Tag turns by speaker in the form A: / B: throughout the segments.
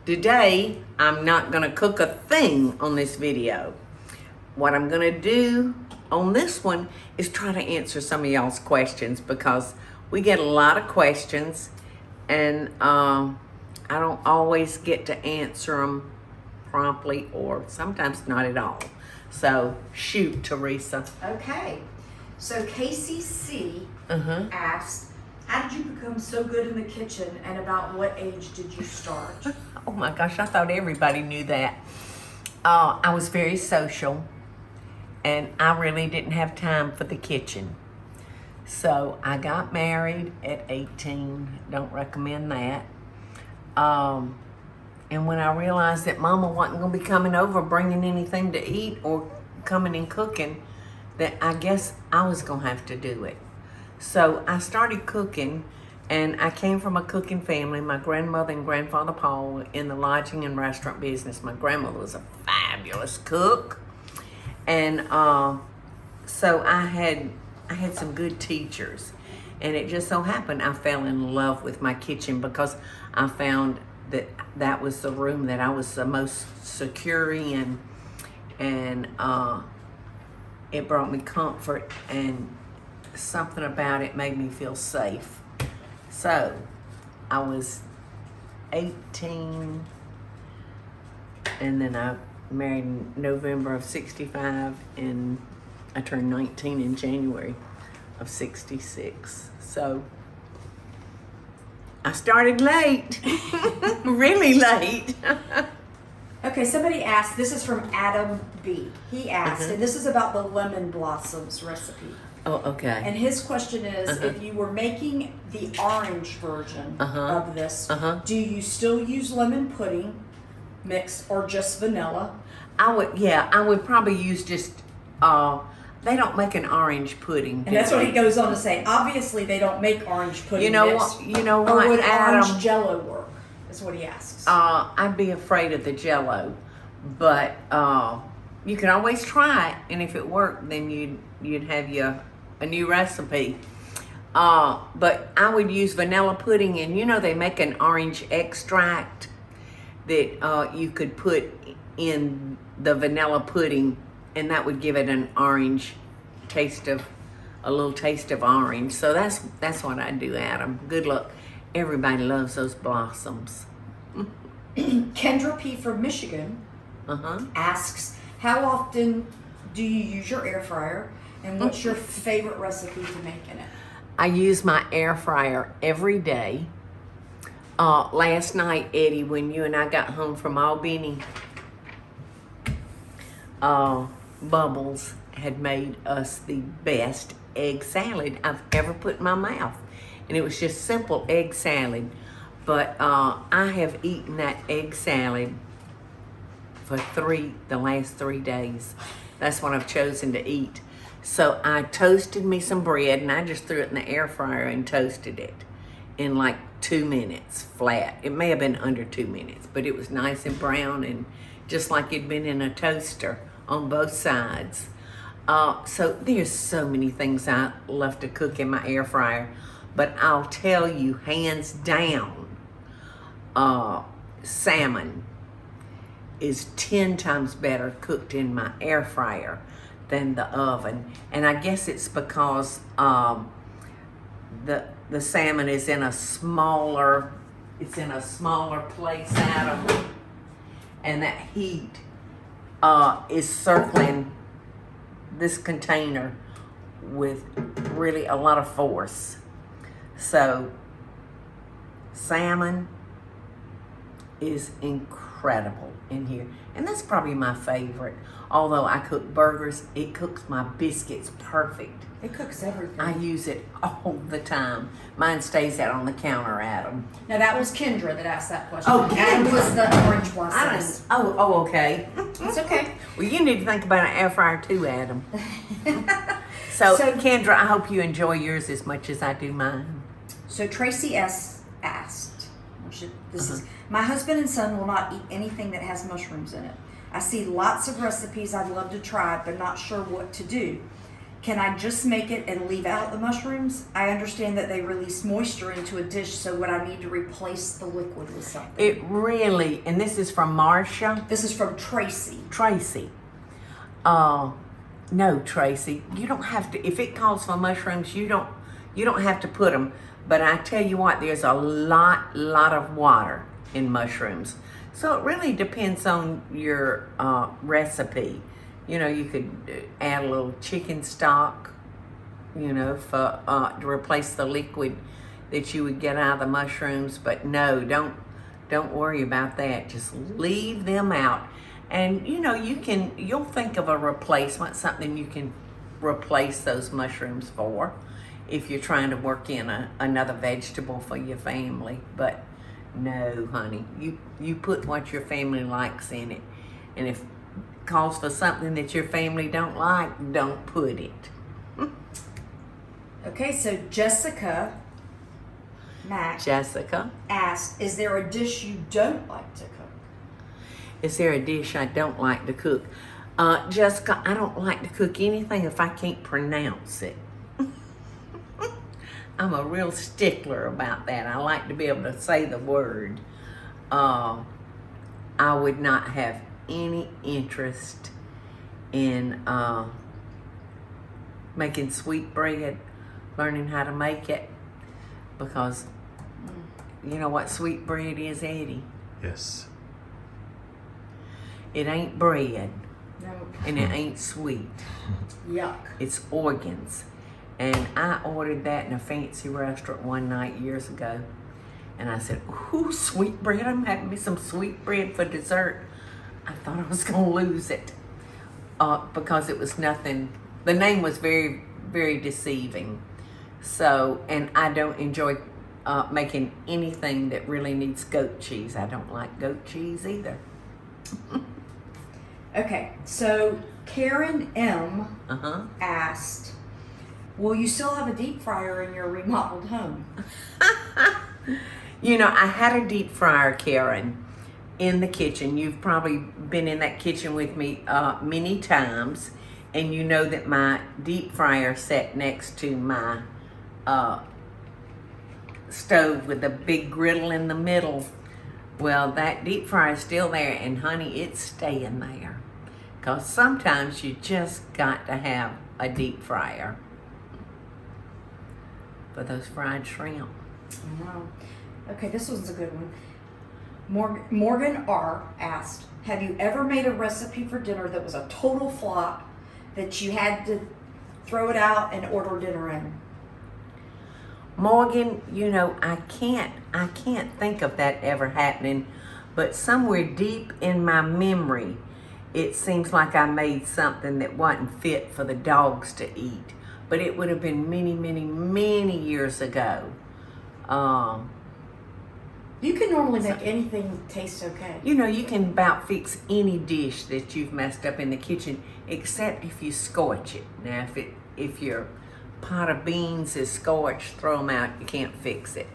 A: Today, I'm not gonna cook a thing on this video. What I'm gonna do on this one is try to answer some of y'all's questions because we get a lot of questions and I don't always get to answer them promptly or sometimes not at all. So shoot, Teresa.
B: Okay. So Casey C. asked, how did you become so good in the kitchen and about what age did you start?
A: Oh my gosh, I thought everybody knew that. I was very social and I really didn't have time for the kitchen. So I got married at 18. Don't recommend that. And when I realized that Mama wasn't going to be coming over bringing anything to eat or coming and cooking, that I guess I was going to have to do it. So I started cooking, and I came from a cooking family. My grandmother and grandfather Paula in the lodging and restaurant business. My grandmother was a fabulous cook. And so I had some good teachers. And it just so happened I fell in love with my kitchen because I found that was the room that I was the most secure in, and it brought me comfort, and something about it made me feel safe. So I was 18, and then I married in November of 65, and I turned 19 in January of 66. So I started late, really late.
B: Okay, somebody asked, this is from Adam B. He asked, and this is about the lemon blossoms recipe.
A: Oh, okay.
B: And his question is, if you were making the orange version of this, do you still use lemon pudding mix or just vanilla?
A: I would probably use just, they don't make an orange pudding.
B: And that's what he goes on to say. Obviously, they don't make orange pudding
A: You know
B: mix.
A: what? You know
B: Or
A: what,
B: would
A: Adam?
B: orange Jello work? Is what he asks.
A: I'd be afraid of the Jello, but you can always try it, and if it worked, then you'd have a new recipe. But I would use vanilla pudding, and they make an orange extract that you could put in the vanilla pudding, and that would give it an orange a little taste of orange. So that's what I do, Adam. Good luck. Everybody loves those blossoms.
B: Kendra P. from Michigan asks, how often do you use your air fryer, and what's your favorite recipe to make in it?
A: I use my air fryer every day. Last night, Eddie, when you and I got home from Albany, Bubbles had made us the best egg salad I've ever put in my mouth. And it was just simple egg salad. But I have eaten that egg salad for the last 3 days. That's what I've chosen to eat. So I toasted me some bread, and I just threw it in the air fryer and toasted it in like 2 minutes flat. It may have been under 2 minutes, but it was nice and brown and just like it'd been in a toaster on both sides. So there's so many things I love to cook in my air fryer, but I'll tell you, hands down, salmon is 10 times better cooked in my air fryer than the oven. And I guess it's because the salmon is in a smaller place, Adam, and that heat is circling this container with really a lot of force. So salmon is incredible in here, and that's probably my favorite. Although I cook burgers, it cooks my biscuits perfect.
B: It cooks everything.
A: I use it all the time. Mine stays out on the counter, Adam.
B: Now that was Kendra that asked that question.
A: Oh,
B: Adam
A: Kendra.
B: was the orange blossoms.
A: Okay.
B: It's okay.
A: Well, you need to think about an air fryer too, Adam. So Kendra, I hope you enjoy yours as much as I do mine.
B: So Tracy S. asked, my husband and son will not eat anything that has mushrooms in it. I see lots of recipes I'd love to try, but not sure what to do. Can I just make it and leave out the mushrooms? I understand that they release moisture into a dish, so would I need to replace the liquid with something?
A: It really, and this is from Marcia.
B: This is from Tracy.
A: Tracy. No, Tracy, you don't have to. If it calls for mushrooms, you don't have to put them. But I tell you what, there's a lot of water in mushrooms, so it really depends on your recipe. You know, you could add a little chicken stock, you know, for to replace the liquid that you would get out of the mushrooms. But no, don't worry about that. Just leave them out. And you know, you'll think of a replacement, something you can replace those mushrooms for if you're trying to work in another vegetable for your family. But no, honey, you put what your family likes in it. And if it calls for something that your family don't like, don't put it.
B: Okay, so Jessica Mack asked, is there a dish you don't like to cook?
A: Is there a dish I don't like to cook? Jessica, I don't like to cook anything if I can't pronounce it. I'm a real stickler about that. I like to be able to say the word. I would not have any interest in making sweet bread, learning how to make it, because you know what sweet bread is, Eddie?
C: Yes.
A: It ain't bread,
B: No.
A: and it ain't sweet.
B: Yuck.
A: It's organs. And I ordered that in a fancy restaurant one night years ago. And I said, ooh, sweet bread. I'm having me some sweet bread for dessert. I thought I was going to lose it because it was nothing. The name was very, very deceiving. So, and I don't enjoy making anything that really needs goat cheese. I don't like goat cheese either.
B: Okay, so Karen M. asked, will you still have a deep fryer in your remodeled home?
A: You know, I had a deep fryer, Karen, in the kitchen. You've probably been in that kitchen with me many times, and you know that my deep fryer sat next to my stove with a big griddle in the middle. Well, that deep fryer is still there, and honey, it's staying there. Because sometimes you just got to have a deep fryer for those fried shrimp.
B: Wow. Okay, this one's a good one. Morgan R. asked, have you ever made a recipe for dinner that was a total flop that you had to throw it out and order dinner in?
A: Morgan, you know, I can't think of that ever happening, but somewhere deep in my memory, it seems like I made something that wasn't fit for the dogs to eat. But it would have been many, many, many years ago.
B: You can normally make anything taste okay.
A: You know, you can about fix any dish that you've messed up in the kitchen, except if you scorch it. Now, if your pot of beans is scorched, throw them out. You can't fix it.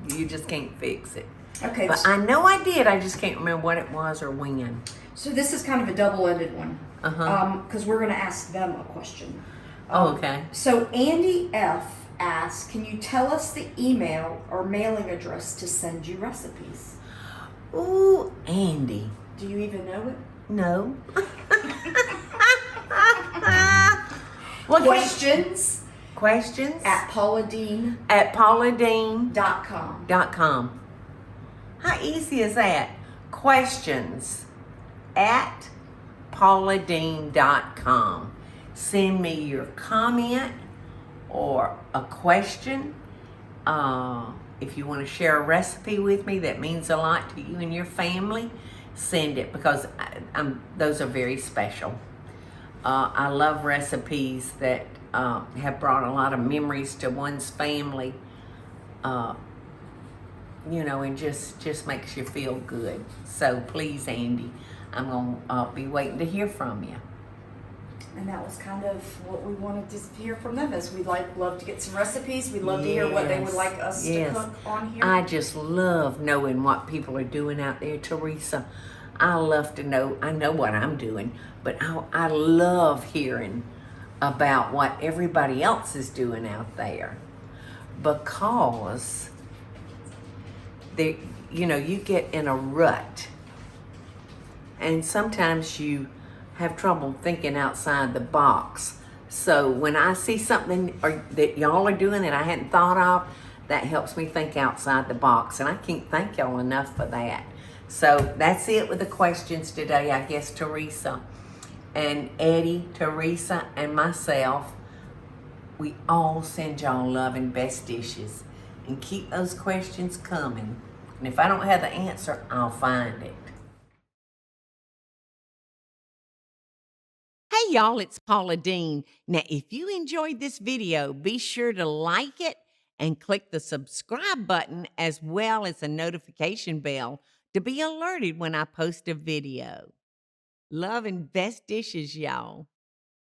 A: You just can't fix it.
B: Okay.
A: But I know I did. I just can't remember what it was or when.
B: So this is kind of a double-ended one. Because we're going to ask them a question.
A: Okay.
B: So Andy F. asks, can you tell us the email or mailing address to send you recipes?
A: Ooh, Andy.
B: Do you even know it?
A: No.
B: Questions
A: at
B: pauladeen.com.
A: How easy is that? Questions at pauladeen.com. Send me your comment or a question. If you want to share a recipe with me that means a lot to you and your family, send it, because those are very special. I love recipes that have brought a lot of memories to one's family, you know, and just makes you feel good. So please, Andy, I'm going to be waiting to hear from you.
B: And that was kind of what we wanted to hear from them, is we'd love to get some recipes. We'd love to hear what they would like us to cook on here.
A: I just love knowing what people are doing out there, Teresa. I love to know. I know what I'm doing, but I love hearing about what everybody else is doing out there, because you get in a rut, and sometimes you have trouble thinking outside the box. So when I see something that y'all are doing that I hadn't thought of, that helps me think outside the box, and I can't thank y'all enough for that. So that's it with the questions today. I guess Teresa and Eddie, Teresa, and myself, we all send y'all love and best dishes. And keep those questions coming. And if I don't have the answer, I'll find it. Hey y'all, it's Paula Deen. Now, if you enjoyed this video, be sure to like it and click the subscribe button as well as the notification bell to be alerted when I post a video. Love and best dishes, y'all.